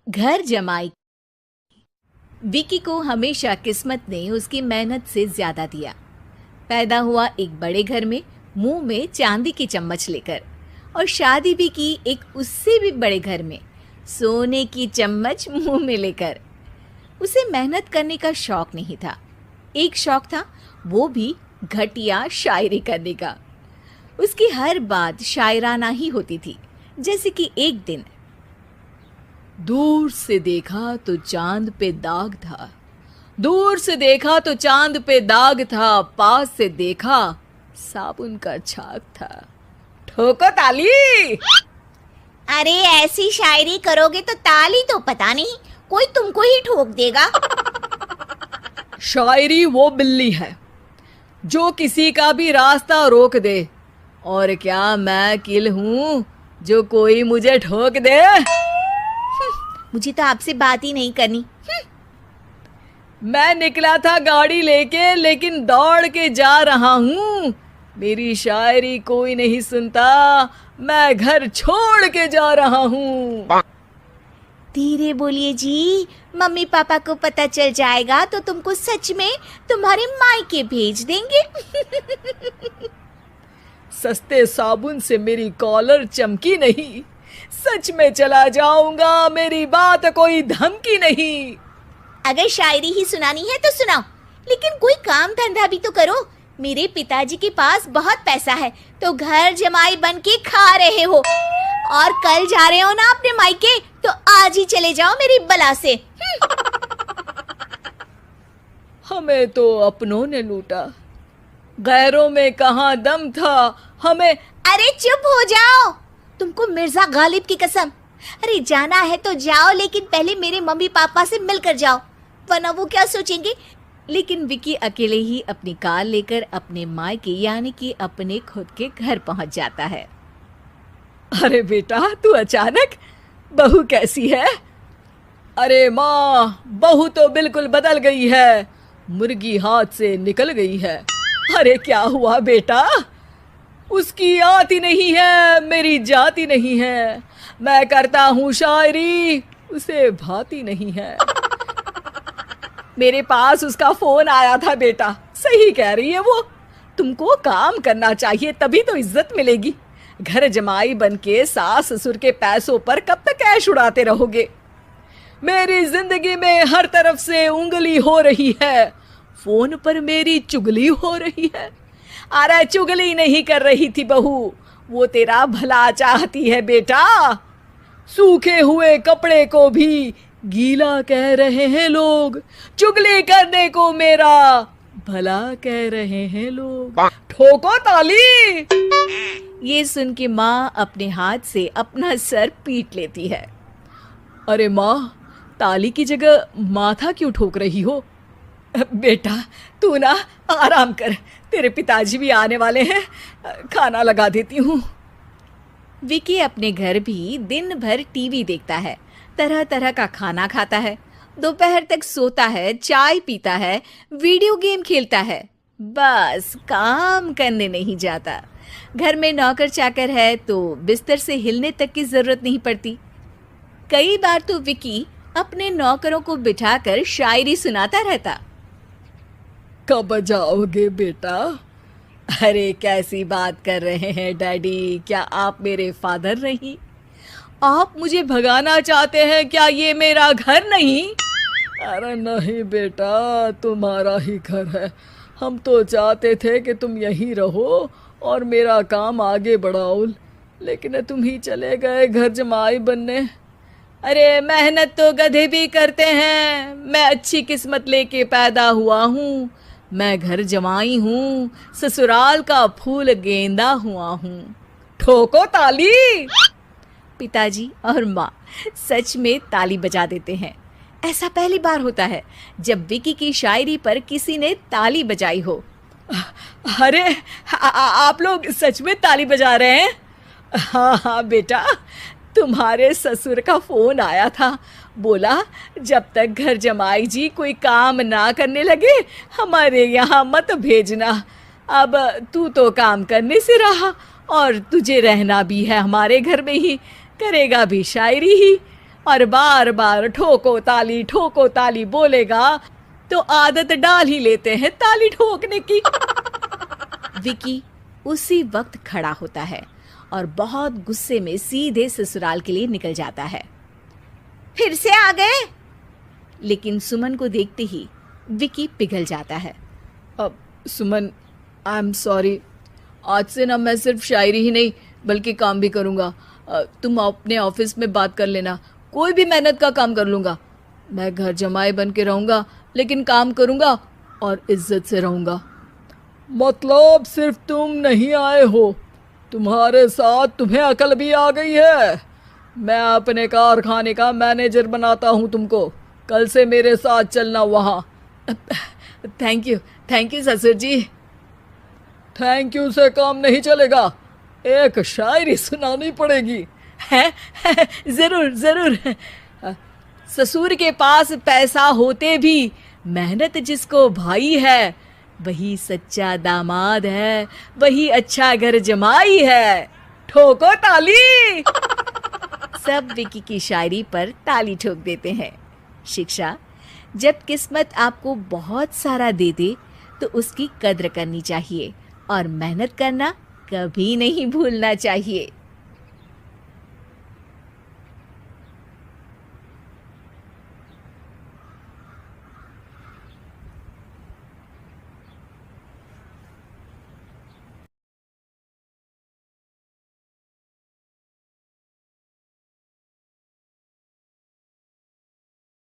घर जमाई। विकी को हमेशा किस्मत ने उसकी मेहनत से ज्यादा दिया। पैदा हुआ एक बड़े घर में, मुंह में चांदी की चम्मच लेकर, और शादी भी की एक उससे भी बड़े घर में, सोने की चम्मच मुंह में लेकर। उसे मेहनत करने का शौक नहीं था। एक शौक था, वो भी घटिया शायरी करने का। उसकी हर बात शायराना ही होती थी। जैसे कि एक दिन, दूर से देखा तो चांद पे दाग था, दूर से देखा तो चांद पे दाग था, पास से देखा साबुन का छाग था। ठोको ताली। अरे ऐसी शायरी करोगे तो ताली तो पता नहीं, कोई तुमको ही ठोक देगा। शायरी वो बिल्ली है जो किसी का भी रास्ता रोक दे, और क्या मैं किल हूं जो कोई मुझे ठोक दे। मुझे तो आपसे बात ही नहीं करनी। मैं निकला था गाड़ी लेके, लेकिन दौड़ के जा रहा हूँ। मेरी शायरी कोई नहीं सुनता, मैं घर छोड़ के जा रहा हूँ। धीरे बोलिए जी, मम्मी पापा को पता चल जाएगा तो तुमको सच में तुम्हारे मायके भेज देंगे। सस्ते साबुन से मेरी कॉलर चमकी नहीं, सच में चला जाऊंगा, मेरी बात कोई धमकी नहीं। अगर शायरी ही सुनानी है तो सुनाओ, लेकिन कोई काम धंधा भी तो करो। मेरे पिताजी के पास बहुत पैसा है, तो घर जमाई बन के खा रहे हो, और कल जा रहे हो ना अपने मायके, तो आज ही चले जाओ मेरी बला से। हमें तो अपनों ने लूटा, गैरों में कहाँ दम था हमें। अरे चुप हो जाओ, तुमको मिर्जा गालिब की कसम। अरे जाना है तो जाओ, लेकिन पहले मेरे मम्मी पापा से मिलकर जाओ, वरना वो क्या सोचेंगे। लेकिन विकी अकेले ही अपनी कार लेकर अपने मायके यानी कि अपने खुद के घर पहुंच जाता है। अरे बेटा, तू अचानक, बहू कैसी है? अरे माँ, बहू तो बिल्कुल बदल गई है, मुर्गी हाथ से निकल गई है। अरे क्या हुआ बेटा? उसकी आती नहीं है, मेरी जाती नहीं है। मैं करता हूँ शायरी, उसे भाती नहीं है। मेरे पास उसका फोन आया था बेटा, सही कह रही है वो। तुमको काम करना चाहिए, तभी तो इज्जत मिलेगी। घर जमाई बनके सास ससुर के पैसों पर कब तक ऐश उड़ाते रहोगे? मेरी जिंदगी में हर तरफ से उंगली हो रही है, फोन पर मेरी चुगली हो रही है। अरे चुगली नहीं कर रही थी बहू, वो तेरा भला चाहती है बेटा। सूखे हुए कपड़े को भी गीला कह रहे हैं लोग, चुगली करने को मेरा भला कह रहे हैं लोग। ठोको ताली। ये सुन के माँ अपने हाथ से अपना सर पीट लेती है। अरे माँ, ताली की जगह माथा क्यों ठोक रही हो? बेटा तू ना आराम कर, तेरे पिताजी भी आने वाले हैं, खाना लगा देती हूँ। विकी अपने घर भी दिन भर टीवी देखता है, तरह तरह का खाना खाता है, दोपहर तक सोता है, चाय पीता है, वीडियो गेम खेलता है, बस काम करने नहीं जाता। घर में नौकर चाकर है तो बिस्तर से हिलने तक की जरूरत नहीं पड़ती। कई बार तो विकी अपने नौकरों को बिठाकर शायरी सुनाता रहता। कब जाओगे बेटा? अरे कैसी बात कर रहे हैं डैडी, क्या आप मेरे फादर नहीं? आप मुझे भगाना चाहते हैं क्या? ये मेरा घर नहीं। अरे नहीं बेटा, तुम्हारा ही घर है। हम तो चाहते थे कि तुम यहीं रहो और मेरा काम आगे बढ़ाओ, लेकिन तुम ही चले गए घर जमाई बनने। अरे मेहनत तो गधे भी करते हैं, मैं अच्छी किस्मत लेके पैदा हुआ हूँ, मैं घर जमाई हूँ, ससुराल का फूल गेंदा हुआ हूँ। ठोको ताली। पिताजी और माँ सच में ताली बजा देते हैं। ऐसा पहली बार होता है जब विकी की शायरी पर किसी ने ताली बजाई हो। अरे आप लोग सच में ताली बजा रहे हैं? हाँ हाँ बेटा, तुम्हारे ससुर का फोन आया था, बोला जब तक घर जमाई जी कोई काम ना करने लगे हमारे यहाँ मत भेजना। अब तू तो काम करने से रहा और तुझे रहना भी है हमारे घर में ही, करेगा भी शायरी ही, और बार बार ठोको ताली बोलेगा तो आदत डाल ही लेते हैं ताली ठोकने की। विकी उसी वक्त खड़ा होता है और बहुत गुस्से में सीधे ससुराल के लिए निकल जाता है। फिर से आ गए? लेकिन सुमन को देखते ही विकी पिघल जाता है। अब सुमन, आई एम सॉरी, आज से ना मैं सिर्फ शायरी ही नहीं बल्कि काम भी करूँगा। तुम अपने ऑफिस में बात कर लेना, कोई भी मेहनत का काम कर लूँगा। मैं घर जमाई बन के रहूँगा लेकिन काम करूँगा और इज्जत से रहूँगा। मतलब सिर्फ तुम नहीं आए हो, तुम्हारे साथ तुम्हें अकल भी आ गई है। मैं अपने कारखाने का मैनेजर बनाता हूँ तुमको, कल से मेरे साथ चलना वहाँ। थैंक यू ससुर जी। थैंक यू से काम नहीं चलेगा, एक शायरी सुनानी पड़ेगी। है? जरूर। ससुर के पास पैसा होते भी मेहनत जिसको भाई है, वही सच्चा दामाद है, वही अच्छा घर जमाई है। ठोको ताली। सब विकी की शायरी पर ताली ठोक देते हैं। शिक्षा: जब किस्मत आपको बहुत सारा दे दे तो उसकी कद्र करनी चाहिए और मेहनत करना कभी नहीं भूलना चाहिए।